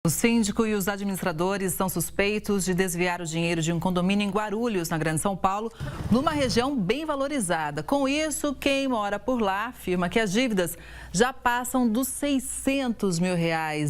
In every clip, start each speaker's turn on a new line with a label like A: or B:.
A: O síndico e os administradores são suspeitos de desviar o dinheiro de um condomínio em Guarulhos, na Grande São Paulo, numa região bem valorizada. Com isso, quem mora por lá afirma que as dívidas já passam dos R$600 mil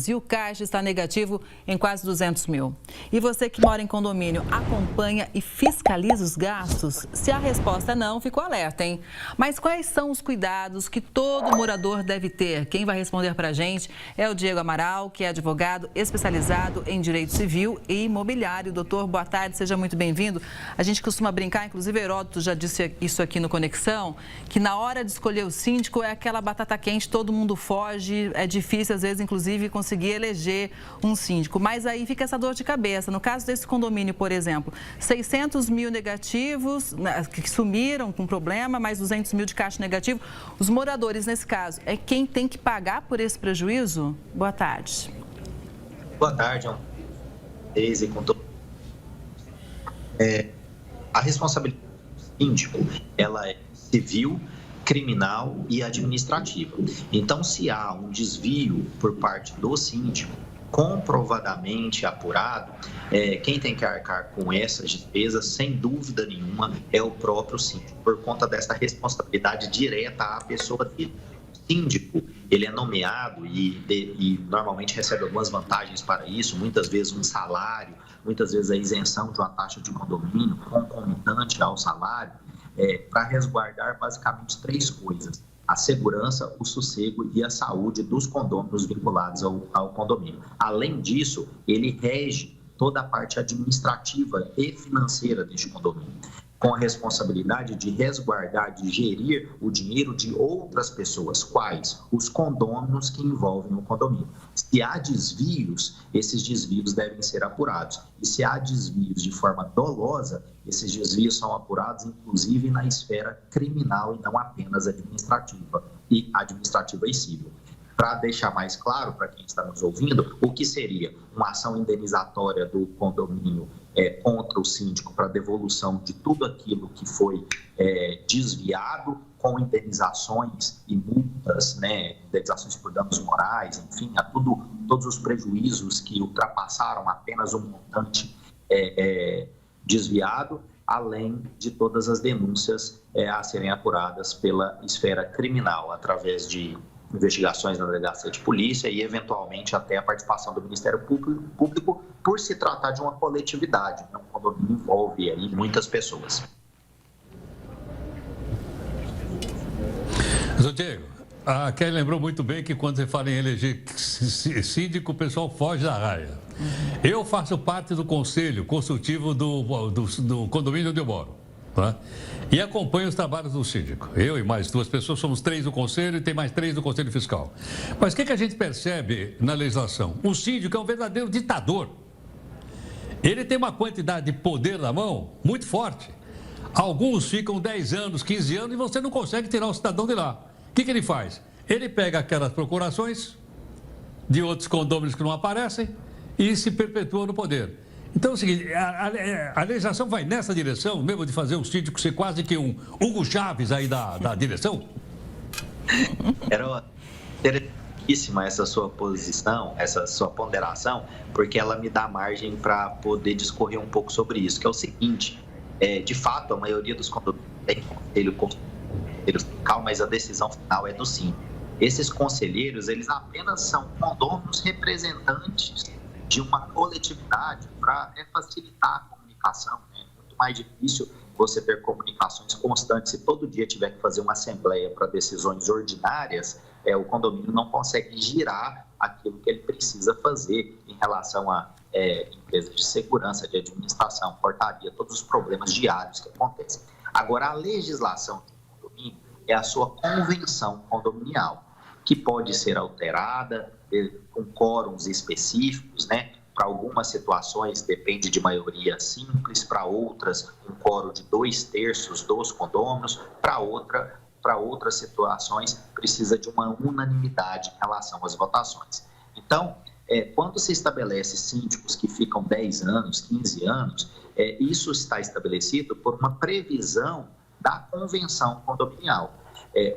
A: e o caixa está negativo em quase R$200 mil. E você que mora em condomínio, acompanha e fiscaliza os gastos? Se a resposta é não, ficou alerta, hein? Mas quais são os cuidados que todo morador deve ter? Quem vai responder para a gente é o Diego Amaral, que é advogado especializado em direito civil e imobiliário. Doutor, boa tarde, seja muito bem-vindo. A gente costuma brincar, inclusive Heródoto já disse isso aqui no Conexão, que na hora de escolher o síndico é aquela batata quente, todo mundo foge, é difícil às vezes, inclusive, conseguir eleger um síndico. Mas aí fica essa dor de cabeça. No caso desse condomínio, por exemplo, 600 mil negativos, que sumiram com problema, mais 200 mil de caixa negativo. Os moradores, nesse caso, é quem tem que pagar por esse prejuízo? Boa tarde.
B: Boa tarde, Deise, com todo... A responsabilidade do síndico, ela é civil, criminal e administrativa. Então, se há um desvio por parte do síndico, comprovadamente apurado, quem tem que arcar com essas despesas, sem dúvida nenhuma, é o próprio síndico, por conta dessa responsabilidade direta à pessoa que síndico, ele é nomeado e normalmente recebe algumas vantagens para isso, muitas vezes um salário, muitas vezes a isenção de uma taxa de condomínio concomitante ao salário, para resguardar basicamente três coisas: a segurança, o sossego e a saúde dos condôminos vinculados ao condomínio. Além disso, ele rege toda a parte administrativa e financeira deste condomínio, com a responsabilidade de resguardar, de gerir o dinheiro de outras pessoas. Quais? Os condôminos que envolvem o condomínio. Se há desvios, esses desvios devem ser apurados. E se há desvios de forma dolosa, esses desvios são apurados, inclusive, na esfera criminal e não apenas administrativa e civil. Para deixar mais claro para quem está nos ouvindo, o que seria uma ação indenizatória do condomínio contra o síndico para devolução de tudo aquilo que foi desviado, com indenizações e multas, indenizações por danos morais, enfim, todos os prejuízos que ultrapassaram apenas um montante desviado, além de todas as denúncias a serem apuradas pela esfera criminal, através de investigações na delegacia de polícia e, eventualmente, até a participação do Ministério Público, por se tratar de uma coletividade, né? Um condomínio envolve aí muitas pessoas.
C: Zé Diego, a Kelly lembrou muito bem que quando você fala em eleger síndico, o pessoal foge da raia. Eu faço parte do conselho consultivo do condomínio onde eu moro. Tá? E acompanho os trabalhos do síndico. Eu e mais duas pessoas, somos 3 do conselho e tem mais 3 do conselho fiscal. Mas o que a gente percebe na legislação? O síndico é um verdadeiro ditador. Ele tem uma quantidade de poder na mão muito forte. Alguns ficam 10 anos, 15 anos e você não consegue tirar o cidadão de lá. O que ele faz? Ele pega aquelas procurações de outros condôminos que não aparecem e se perpetua no poder. Então é o seguinte, a legislação vai nessa direção, mesmo de fazer o síndico ser quase que um Hugo Chávez aí da direção?
B: Era interessantíssima essa sua posição, essa sua ponderação, porque ela me dá margem para poder discorrer um pouco sobre isso, que é o seguinte: de fato, a maioria dos condomínios tem conselho fiscal, mas a decisão final é do síndico. Esses conselheiros, eles apenas são condôminos representantes de uma coletividade para facilitar a comunicação. É muito mais difícil você ter comunicações constantes. Se todo dia tiver que fazer uma assembleia para decisões ordinárias, o condomínio não consegue girar aquilo que ele precisa fazer em relação a empresas de segurança, de administração, portaria, todos os problemas diários que acontecem. Agora, a legislação do condomínio é a sua convenção condominial, que pode ser alterada com quórums específicos, Para algumas situações depende de maioria simples, para outras um quórum de 2/3 dos condôminos, para outras situações precisa de uma unanimidade em relação às votações. Então, quando se estabelece síndicos que ficam 10 anos, 15 anos, isso está estabelecido por uma previsão da convenção condominial.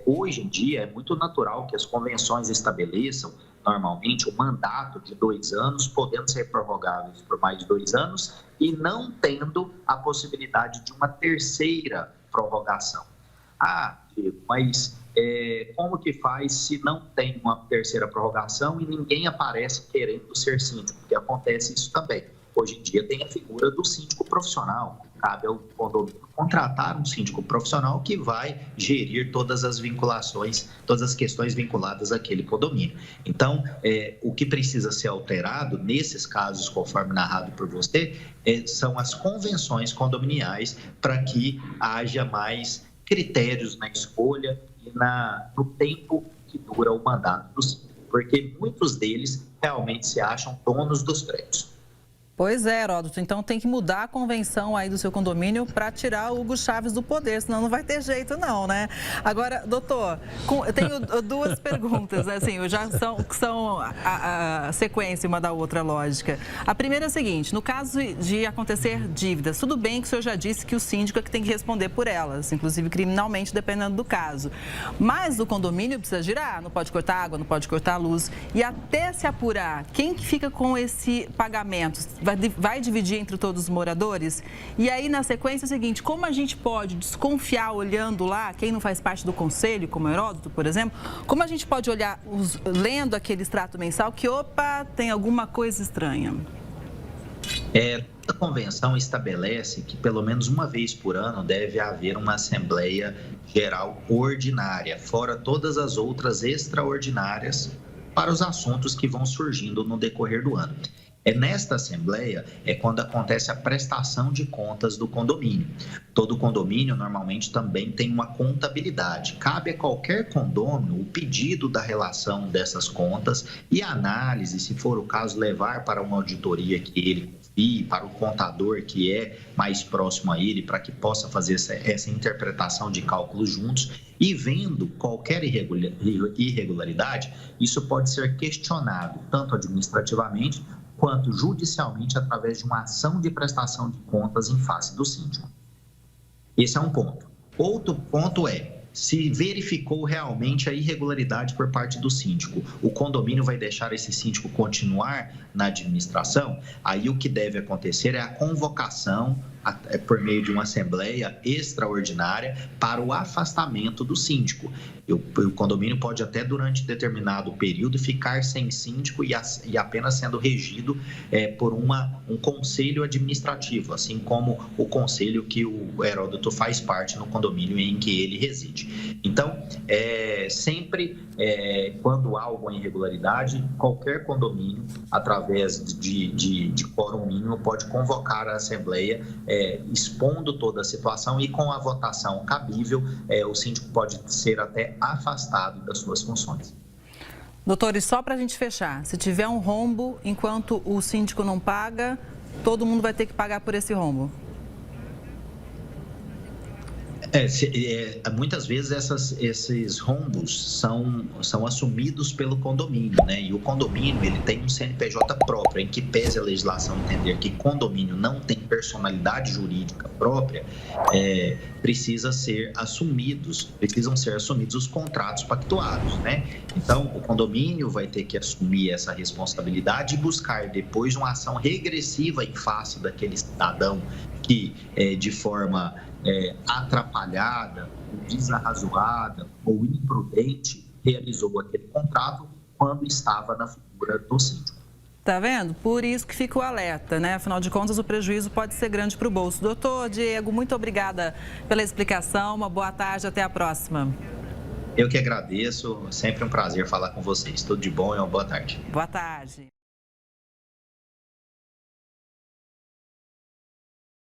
B: Hoje em dia é muito natural que as convenções estabeleçam normalmente o mandato de 2 anos, podendo ser prorrogáveis por mais de 2 anos e não tendo a possibilidade de uma terceira prorrogação. Diego, mas como que faz se não tem uma terceira prorrogação e ninguém aparece querendo ser síndico? Porque acontece isso também. Hoje em dia tem a figura do síndico profissional. Cabe ao condomínio contratar um síndico profissional que vai gerir todas as vinculações, todas as questões vinculadas àquele condomínio. Então, o que precisa ser alterado nesses casos, conforme narrado por você, são as convenções condominiais para que haja mais critérios na escolha e no tempo que dura o mandato do síndico, porque muitos deles realmente se acham donos dos prédios.
A: Pois é, Heródoto. Então tem que mudar a convenção aí do seu condomínio para tirar o Hugo Chávez do poder, senão não vai ter jeito não, né? Agora, doutor, eu tenho 2 perguntas, assim, que são a sequência uma da outra, lógica. A primeira é a seguinte: no caso de acontecer dívidas, tudo bem que o senhor já disse que o síndico é que tem que responder por elas, inclusive criminalmente, dependendo do caso. Mas o condomínio precisa girar, não pode cortar água, não pode cortar luz. E até se apurar, quem que fica com esse pagamento? Vai dividir entre todos os moradores? E aí, na sequência, é o seguinte: como a gente pode desconfiar olhando lá, quem não faz parte do conselho, como Heródoto, por exemplo, como a gente pode olhar, lendo aquele extrato mensal, que, opa, tem alguma coisa estranha?
B: A convenção estabelece que pelo menos uma vez por ano deve haver uma Assembleia Geral ordinária, fora todas as outras extraordinárias para os assuntos que vão surgindo no decorrer do ano. Nesta Assembleia quando acontece a prestação de contas do condomínio. Todo condomínio normalmente também tem uma contabilidade. Cabe a qualquer condômino o pedido da relação dessas contas e a análise, se for o caso, levar para uma auditoria que ele confie, para o contador que é mais próximo a ele, para que possa fazer essa interpretação de cálculos juntos. E vendo qualquer irregularidade, isso pode ser questionado tanto administrativamente quanto judicialmente através de uma ação de prestação de contas em face do síndico. Esse é um ponto. Outro ponto se verificou realmente a irregularidade por parte do síndico, o condomínio vai deixar esse síndico continuar na administração? Aí o que deve acontecer é a convocação por meio de uma assembleia extraordinária para o afastamento do síndico. O condomínio pode até durante determinado período ficar sem síndico e apenas sendo regido por um conselho administrativo, assim como o conselho que o Heródoto faz parte no condomínio em que ele reside. Então, sempre quando há alguma irregularidade, qualquer condomínio, através de quórum mínimo, pode convocar a assembleia expondo toda a situação e com a votação cabível, o síndico pode ser até afastado das suas funções.
A: Doutor, e só para a gente fechar, se tiver um rombo, enquanto o síndico não paga, todo mundo vai ter que pagar por esse rombo?
B: Muitas vezes esses rombos são assumidos pelo condomínio, né? E o condomínio ele tem um CNPJ próprio, em que pese a legislação entender que condomínio não tem personalidade jurídica própria, precisam ser assumidos os contratos pactuados, né? Então, o condomínio vai ter que assumir essa responsabilidade e buscar depois uma ação regressiva em face daquele cidadão que, de forma atrapalhada, desarrazoada ou imprudente, realizou aquele contrato quando estava na figura do síndico.
A: Tá vendo? Por isso que fica o alerta, né? Afinal de contas, o prejuízo pode ser grande para o bolso. Doutor Diego, muito obrigada pela explicação. Uma boa tarde, até a próxima.
B: Eu que agradeço, sempre um prazer falar com vocês. Tudo de bom e uma boa tarde.
A: Boa tarde.